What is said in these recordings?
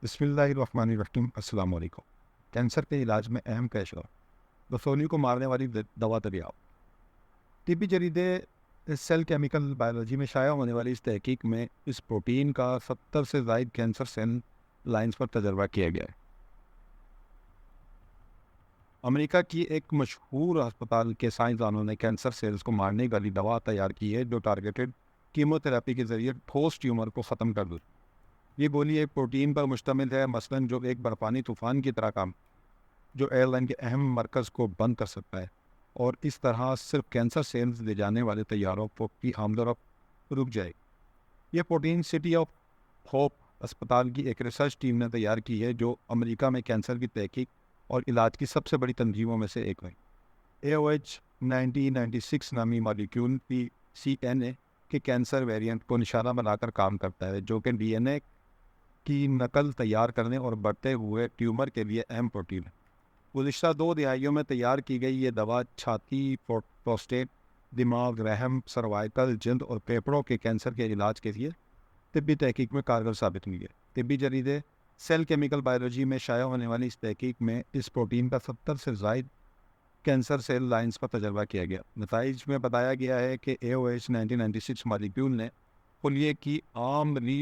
بسم اللہ الرحمن الرحیم۔ السلام علیکم۔ کینسر کے علاج میں اہم کیشور رسولی کو مارنے والی دوا دریافت۔ طبی جریدے سیل کیمیکل بایولوجی میں شائع ہونے والی اس تحقیق میں اس پروٹین کا 70 سے زائد کینسر سیل لائنز پر تجربہ کیا گیا ہے۔ امریکہ کی ایک مشہور ہسپتال کے سائنسدانوں نے کینسر سیلز کو مارنے والی دوا تیار کی ہے جو ٹارگیٹڈ کیموتھراپی کے ذریعے ٹھوس ٹیومر کو ختم کر دے۔ یہ گولی ایک پروٹین پر مشتمل ہے، مثلاً جو ایک برفانی طوفان کی طرح کام جو ایئر لائن کے اہم مرکز کو بند کر سکتا ہے، اور اس طرح صرف کینسر سیلز لے جانے والے طیاروں کی آمد و رفت رک جائے۔ یہ پروٹین سٹی آف ہوپ اسپتال کی ایک ریسرچ ٹیم نے تیار کی ہے جو امریکہ میں کینسر کی تحقیق اور علاج کی سب سے بڑی تنظیموں میں سے ایک ہے۔ AOH1996 نامی مالیکیول PCNA کے کینسر ویریئنٹ کو نشانہ بنا کر کام کرتا ہے، جو کہ DNA کی نقل تیار کرنے اور بڑھتے ہوئے ٹیومر کے لیے اہم پروٹین ہے۔ گزشتہ 2 دہائیوں میں تیار کی گئی یہ دوا چھاتی، پروسٹیٹ، دماغ، رحم، سروائیکل، جلد اور پھیپھڑوں کے کینسر کے علاج کے لیے طبی تحقیق میں کارگر ثابت ہوئی ہے۔ طبی جریدے سیل کیمیکل بایولوجی میں شائع ہونے والی اس تحقیق میں اس پروٹین کا 70 سے زائد کینسر سیل لائنز پر تجربہ کیا گیا۔ نتائج میں بتایا گیا ہے کہ AOH1996 مالیکیول نے خلیے کی عام ری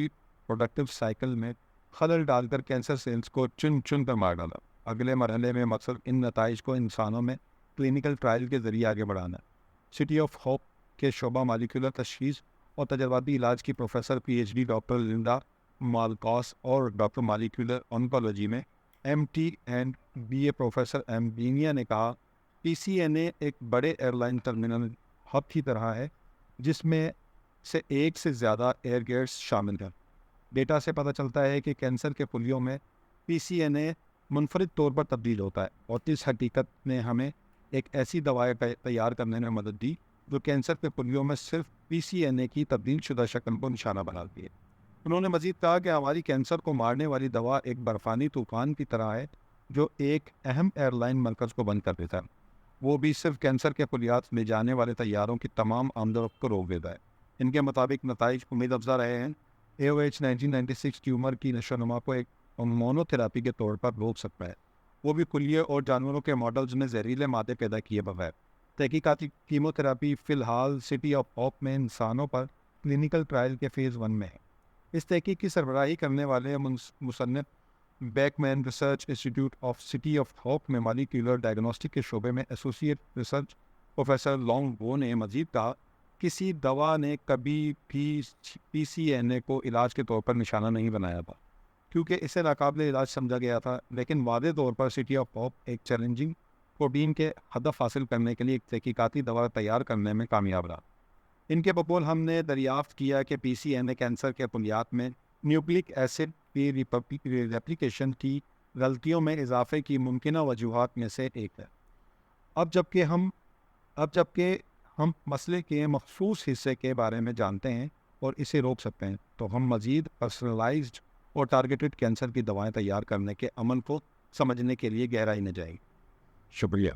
پروڈکٹیو سائیکل میں خلل ڈال کر کینسر سیلز کو چن کر مار ڈالا۔ اگلے مرحلے میں مقصد ان نتائج کو انسانوں میں کلینکل ٹرائل کے ذریعے آگے بڑھانا ہے۔ سٹی آف ہوپ کے شعبہ مالیکولر تشخیص اور تجرباتی علاج کی پروفیسر PhD ڈاکٹر لنڈا مالکوس اور ڈاکٹر مالیکولر آنکولوجی میں MT and BA professor M بینیا نے کہا PCNA ایک بڑے ایئر لائن ٹرمینل ہب کی طرح ہے جس میں سے ایک سے زیادہ ایئر گیٹس شامل ہیں۔ ڈیٹا سے پتہ چلتا ہے کہ کینسر کے خلیوں میں PCNA منفرد طور پر تبدیل ہوتا ہے، اور اس حقیقت نے ہمیں ایک ایسی دوا تیار کرنے میں مدد دی جو کینسر کے خلیوں میں صرف PCNA کی تبدیل شدہ شکل کو نشانہ بناتی ہے۔ انہوں نے مزید کہا کہ ہماری کینسر کو مارنے والی دوا ایک برفانی طوفان کی طرح ہے جو ایک اہم ایئر لائن مرکز کو بند کر دیتا ہے، وہ بھی صرف کینسر کے خلیات لے جانے والے طیاروں کی تمام آمد و رفت کو روک دیتا ہے۔ ان کے مطابق نتائج امید افزا رہے ہیں۔ AOH1996 ٹیومر کی نشو و نما کو ایک مونوتھراپی کے طور پر روک سکتا ہے، وہ بھی خلیے اور جانوروں کے ماڈلز میں زہریلے مادے پیدا کیے بغیر۔ تحقیقاتی کیموتھراپی فی الحال سٹی آف ہوپ میں انسانوں پر کلینکل ٹرائل کے فیز 1 میں ہے۔ اس تحقیق کی سربراہی کرنے والے مصنف بیک مین ریسرچ انسٹی ٹیوٹ آف سٹی آف ہوپ میں مالیکولر ڈائگنوسٹک کے شعبے میں ایسوسیٹ ریسرچ پروفیسر لانگ وو نے مزید کہا کسی دوا نے کبھی بھی PCNA کو علاج کے طور پر نشانہ نہیں بنایا تھا کیونکہ اسے ناقابل علاج سمجھا گیا تھا، لیکن واضح طور پر سٹی آف ہوپ ایک چیلنجنگ پروٹین کے ہدف حاصل کرنے کے لیے ایک تحقیقاتی دوا تیار کرنے میں کامیاب رہا۔ ان کے بقول ہم نے دریافت کیا کہ PCNA کینسر کے خلیات میں نیوکلک ایسڈ کی ریپلیکیشن کی غلطیوں میں اضافے کی ممکنہ وجوہات میں سے ایک ہے۔ اب جبکہ ہم مسئلے کے مخصوص حصے کے بارے میں جانتے ہیں اور اسے روک سکتے ہیں، تو ہم مزید پرسنلائزڈ اور ٹارگیٹڈ کینسر کی دوائیں تیار کرنے کے عمل کو سمجھنے کے لیے گہرائی میں جائیں گے۔ شکریہ۔